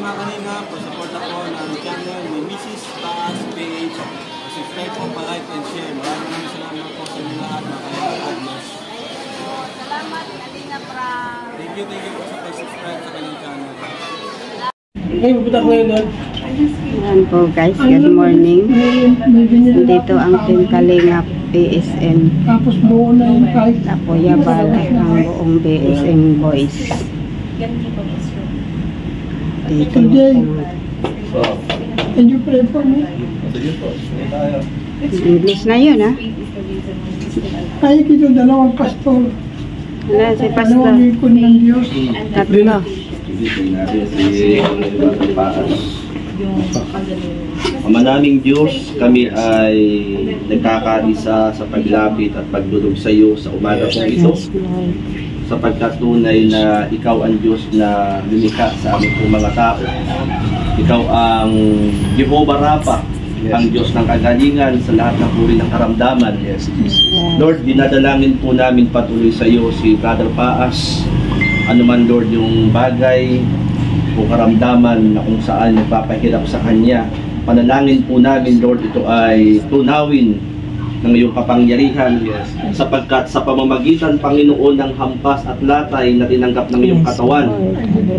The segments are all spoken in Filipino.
mga kanina, support ako ng channel ni Mrs. Taas Page. Subscribe po, pa-like and share. Maraming salamat po sa inyo lahat, mga kanina. God bless. Salamat, Kalina Prang. Thank you po sa pag-subscribe sa kanyang channel. Ay, pupunta ko yun doon. Ayan po guys, good morning. Dito ang Team Kalingap BSM. Tapos buo na yung kahit Tapo Yabal ang buong BSM boys. Dito can you pray for me? English na yun ha. Ay, ito dalawang pastor. Wala si Pastor. Dalawang ikon ng Diyos. Tatlo. Ama naming Diyos, kami ay nagkakaisa sa paglapit at pagdulog sa iyo sa umaga kong ito, sapagkat tunay na ikaw ang Diyos na lumikha sa aming mga tao. Ikaw ang Jehovah Rapha, ang Diyos ng kagalingan sa lahat ng uri ng karamdaman. Lord, dinadalangin po namin patuloy sa iyo si Brother Paas, anuman Lord yung bagay o karamdaman na kung saan nagpapahirap sa kanya. Panalangin po namin Lord, ito ay tunawin ng iyong kapangyarihan, sapagkat sa pamamagitan Panginoon ng hampas at latay na tinanggap ng iyong katawan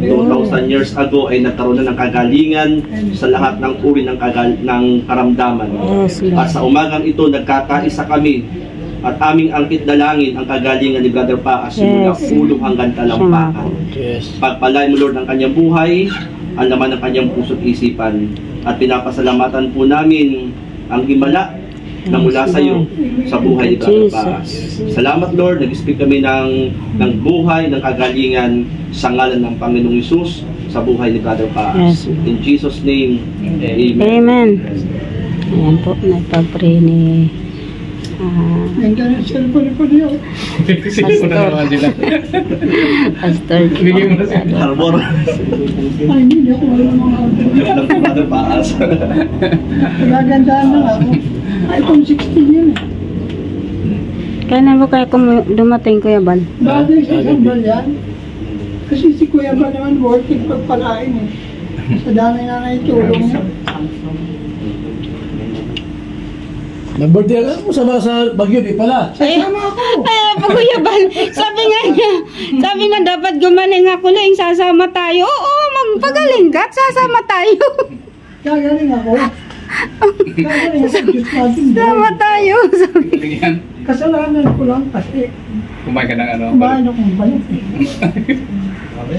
2,000 years ago ay nagkaroon na ng kagalingan sa lahat ng uri ng karamdaman. At sa umagang ito nagkakaisa kami at aming angkit dalangin ang kagalingan ni Brother Paas mula ulo hanggang talampakan. Pagpalain mo Lord ang kanyang buhay, ang laman ng kanyang puso't isipan, at pinapasalamatan po namin ang himala na mula sa iyo sa buhay ni Brother Paas. Salamat Lord, nag-speak kami ng buhay, ng kagalingan sa ngalan ng Panginoong Hesus sa buhay ni Brother Paas. In Jesus' name, Amen. Amen. Ayan po, nagpag-pray ni Nandiyan yung cellphone ko niyo. Pastor Harbor. Ay, hindi ako wala mga Ng Brother Paas. Nagagandaan na ako. iPhone 16 yun. Kailan mo kaya dumating Kuya Bal? Bagay sa isang yan. Kasi si Kuya ba naman working pagpalain eh. Sa dami na naitulong niya. Nag-birthday ako sa Baguio, di pala. Sasama ako. Ay, Kuya Bal, sabi nga niya, sabi na dapat gumaling ako lang, sasama tayo. Oo, magpagaling ka, sasama tayo. Gagaling ako. Gagaling ako. Diyos natin. Sama tayo. Kasalanan ko lang kasi Kumain ka ng ano? kumain akong balik.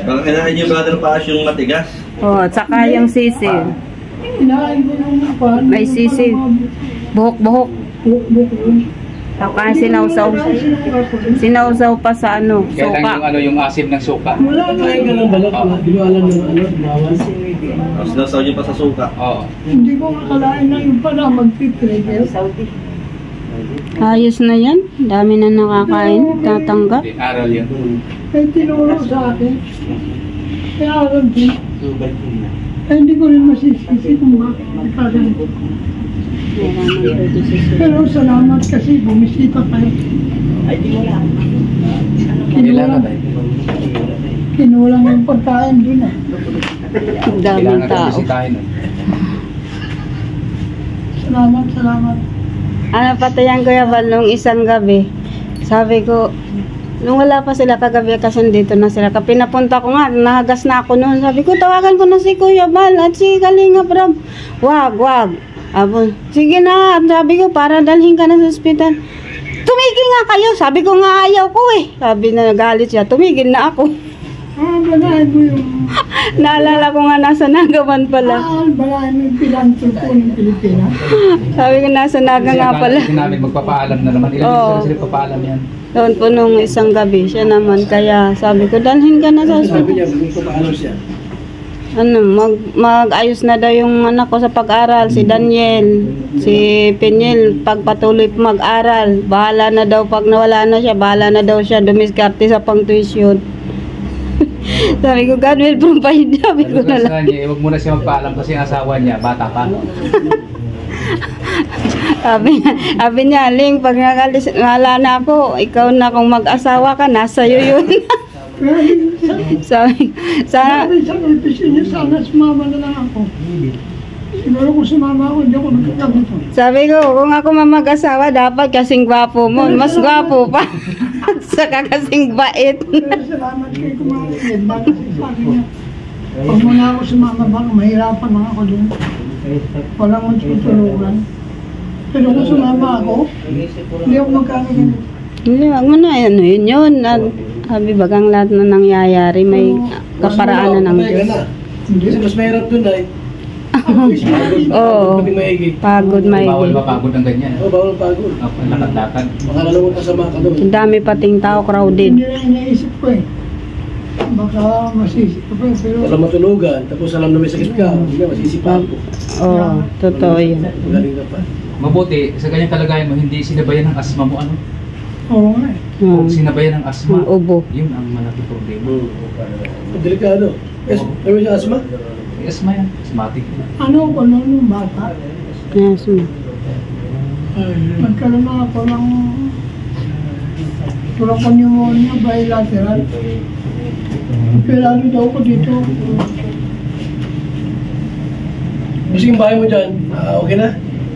Baka kailangan niyo Brother Paas yung matigas. Oh, tsaka yung sisi. Inain ko ng pan. May sisi. Buhok-buhok. Buhok-buhok yun. Saka sinausaw. Sinausaw pa sa ano, Kailan suka. yung ano yung asim ng suka? Wala na. Kain ka ng balat, di mo alam yung ano, bawal. Sinasaw niyo pa sa suka. Oo. Hindi ko makalain na yung pala mag-trigger. Ayos na yan. Dami na nakakain. Tatanggap. Aral yun. Kaya tinuro sa akin. Kaya alam din. Kaya hindi ko rin masisisi kung bakit nagkaganito. Pero salamat kasi bumisita kayo. Kinulang yung pagkain dun eh. Daming Kailangan tao. bisitahin. Salamat. Ano patayan Kuya Bal nung isang gabi. Sabi ko, nung wala pa sila kagabi kasi dito na sila. Pinapunta ko nga, nahagas na ako noon. Sabi ko, tawagan ko na si Kuya Bal at si Kalingap Rob. Wag. Abo, sige na, sabi ko, para dalhin ka na sa ospital. Tumigil nga kayo, sabi ko nga ayaw ko eh. Sabi na nagalit siya, tumigil na ako. Balahin mo yung... Naalala ko nga nasa Nagawan pala. Balahin mo yung pilantro po ng Pilipinas. Sabi ko nasa Naga nga pala. Kasi namin magpapaalam na naman. Ilan Oo. sila papaalam yan? Doon po nung isang gabi, siya naman. Kaya sabi ko, dalhin ka na sa Sabi ospital. niya, gusto pa ano siya. Ano, mag-ayos na daw yung anak ko sa pag-aral, si Daniel, si Peniel, pagpatuloy mag-aral, bahala na daw pag nawala na siya, bahala na daw siya dumiskarte sa pang-tuition. Sabi ko, God will provide, sabi ko na lang. Huwag muna siya magpaalam kasi ang asawa niya, bata pa. Sabi niya, Ling, pag nakalis, wala na ako, ikaw na kung mag-asawa ka, nasa iyo yun. Kaya din Sabi, sa sakripisyo niya, sana sumama na lang ako. Siguro kung sumama ako, hindi ako nagkakamito. sabi ko, kung ako mamag-asawa, dapat kasing gwapo mo. Mas gwapo pa. Saka kasing bait. Pero salamat kay Kumarin. Bakit sabi niya, pag muna ako sumama, baka mahirapan lang ako dun. Walang magtutulungan. Pero kung sumama ako, hindi ako magkakaganito. Hindi, wag mo na. Ano yun. Sabi bagang lahat na nangyayari, may kaparaan na ng Diyos. Kasi mas mahirap dun ay. Oo. Pati maigi. Pagod, may Bawal ba pagod ng ganyan? Oo, bawal pagod. Lakad-lakad. Baka lalawang kasama ka doon. Ang dami pating tao, crowded. Hindi na iniisip ko eh. Baka masisip ko eh. Pero Walang matulugan, tapos alam na may sakit ka, hindi masisipan ko. Oo, totoo yun. Magaling ka pa. Mabuti, sa ganyang kalagayan mo, hindi sinabayan ng asma mo ano? oo nga eh. Kung sinabayan ng asma, Ubo. yun ang malaki problema. Delikado. Yes, meron siya asma? May asma yan, asthmatic. Ano ko nung bata? Yes, ma'am. Nagkaroon na ako ng tulong ko pneumonia bilateral. Operado daw ko dito. Kasi yung bahay mo dyan, okay na?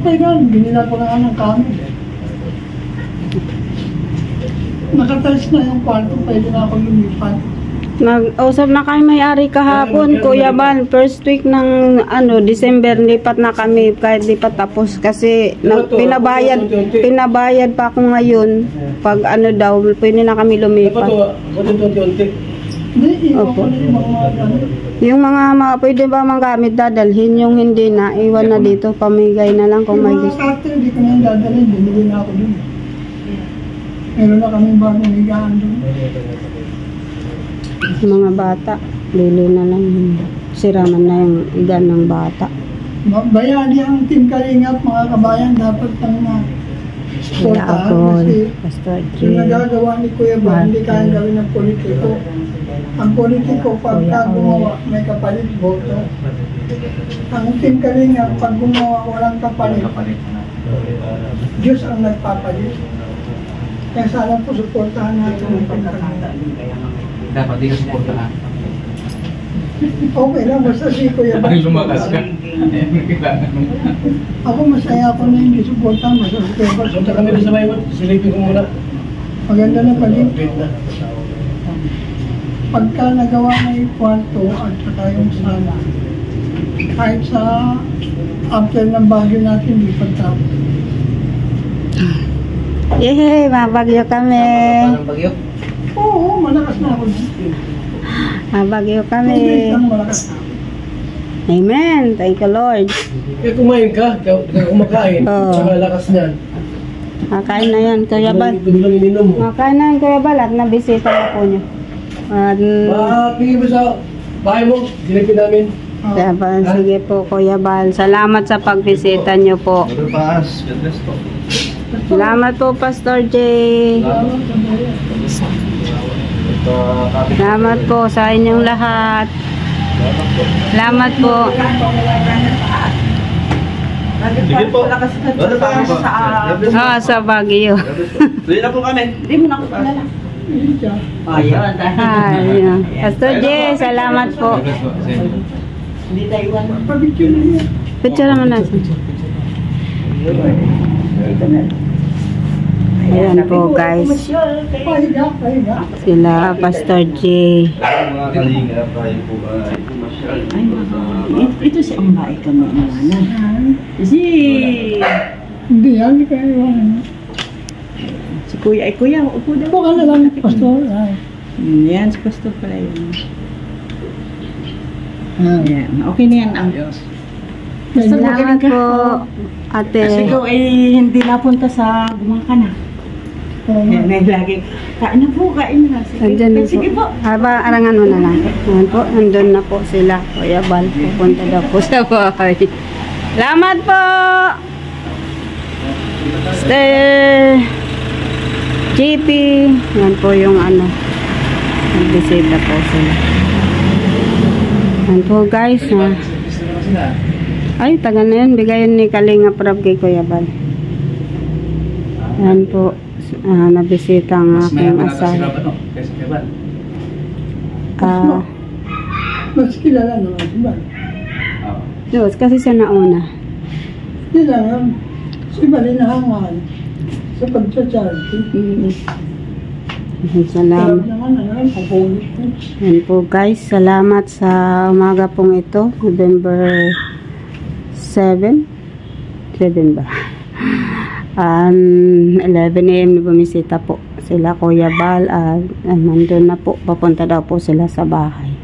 Ay gan, binila ko na ng kami. Nakatalis na yung kwarto, pwede na ako lumipat. Nag-usap na kami may-ari kahapon, Kuya Bal. First week ng December, lipat na kami kahit di pa tapos kasi pinabayad pa ako ngayon. Pag daw, pwede na kami Dapat lumipat. o, konti-konti. Hindi, iwan Opo. ko na yung mga gamit. Yung mga pwede ba mga gamit dadalhin, yung hindi na, iwan na dito, pamigay na lang kung may Yung mga gusto. karte, hindi ko na yung dadalhin, binili na ako dun. Meron na kaming bagong higaan dun. Mga bata, bili na lang. Siraman na yung igan ng bata. Bayani ang Team Kalingap, mga kabayan, dapat ang Sila supportahan ako, kasi Pastor yung Jay. nagagawa ni Kuya Ba, hindi kaya gawin ng politiko. Ang politiko, pagka gumawa, may kapalit boto. Ang Team Kalingap, pag gumawa, walang kapalit. Diyos ang nagpapalit. Kaya sana po supportahan natin ang Team Kalingap. Dapat di ka suportahan. Okay lang, basta si Kuya Ba. Ay, lumakas ka. Kailangan mo. Ako masaya ako na hindi supportahan, basta si Kuya Ba. Punta kami doon sa bahay mo, silipin ko muna. Maganda na palit. Wait na. Pagka nagawa na yung kwarto at saka yung sala, kahit sa after ng bagyo natin, di pagtapos. Yehey, mabagyo kami. Parang bagyo. Oo, malakas na ako. Mabagyo 2 days kami. lang malakas na ako. Amen. Thank you, Lord. Eh, kumain ka, ikaw kumakain, Oo. sa lakas niyan. Kakain na yan, Kuya Bal. Ito lang ininom mo. Kakain na yan, Kuya Bal, at nabisita na po niyo. At, Pingin mo sa bahay mo, silipin namin. sige po, Kuya Bal. Salamat sa pagbisita niyo po. Paas, God bless po. Salamat po, Pastor Jay. Salamat po sa inyong lahat. Salamat po. Sige po. Ano pa po? Sa Baguio. Tuloy na po kami. Ayun. Pastor Jay, salamat po. God bless po. Sige. Pabidyo na yan. Picture naman natin. Ayan po, guys. Pahiga, pahiga. Sila, Pastor Jay. Mga kalingap tayo po ay pumasyal dito sa Ito si Amay kami iwanan. Kasi Hindi yan, hindi kayo iwanan. si Kuya ay Kuya, upo daw. Buka na lang, Pastor. Ay. Yan, si Pastor pala yun. Yan, okay na yan ang Pastor, Salamat magaling ka. po, Kasi ate. ikaw ay hindi napunta sa gumaka na. Yan, ay lagi. Kain na po, kain na. Andyan na po. Sige po. Haba, arangan mo na lang. Ayan po, andun na po sila. Kuya Bal, pupunta daw po sa bahay. Salamat po! Sir JP. Yan po yung nagbisita po sila. Yan po guys. Ay, tagal na yun. Bigayan ni Kalinga Prab kay Kuya Bal. Yan po. Nabisita ang Mas aking mayaman ata si asawa. Rob, ano? Kaysa kay Bal. Mas kilala naman, di ba? Diyos, kasi siya nauna. Yun lang yun. Si Balinahangan sa pagcha-charity. Salamat. Papulit po. Yan po guys, salamat sa umaga pong ito, November 7 ba? 11 AM na bumisita po sila Kuya Bal at nandun na po, papunta daw po sila sa bahay.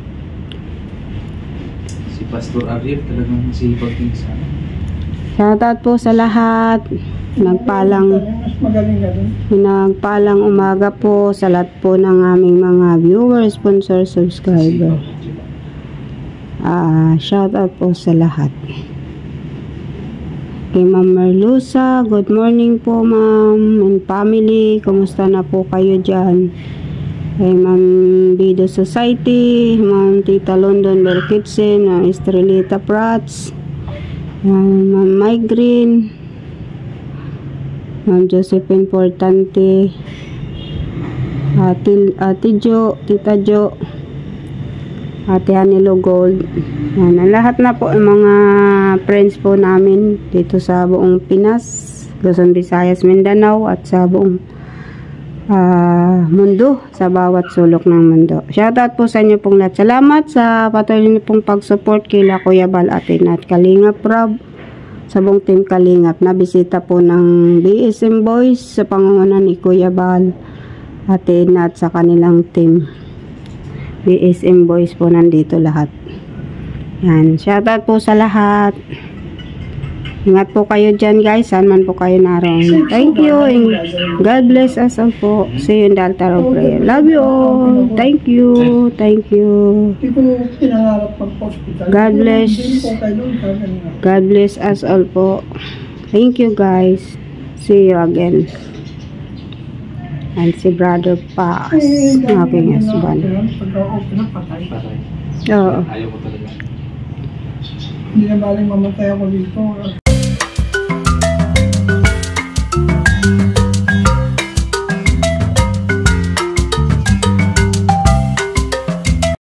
Si Pastor Ariel talagang sipag din sa Shoutout po sa lahat. Nagpalang umaga po sa lahat po ng aming mga viewers, sponsor, subscriber. Shoutout po sa lahat. Kay Ma'am Merlusa, good morning po ma'am and family. Kumusta na po kayo dyan? Kay Ma'am Bido Society, Ma'am Tita London Berkitsen, Estrelita Prats, Ma'am Mike Green, Ma'am Josephine Portante, Ate Jo, Tita Jo, Ate Hanilo Gold. Yan, lahat na po ang mga friends po namin dito sa buong Pinas, Luzon, Visayas, Mindanao at sa buong mundo, sa bawat sulok ng mundo. Shoutout po sa inyo pong lahat. Salamat sa patuloy niyo pong pag-support kila Kuya Bal, Ate Nat, Kalingap Rob, sa buong team Kalingap. Nabisita po ng BSM Boys sa pangunguna ni Kuya Bal, Ate Nat, sa kanilang team BSM Boys po, nandito lahat. Yan, shoutout po sa lahat. Ingat po kayo dyan guys, saan man po kayo naroon. Thank you and God bless us all po. See you in the altar of prayer. Love you all. Thank you. Thank you. God bless. God bless us all po. Thank you guys. See you again. And si Brother Paz, aking husband. Oo. Ayaw mo talaga. Hindi na baling mamatay ako dito.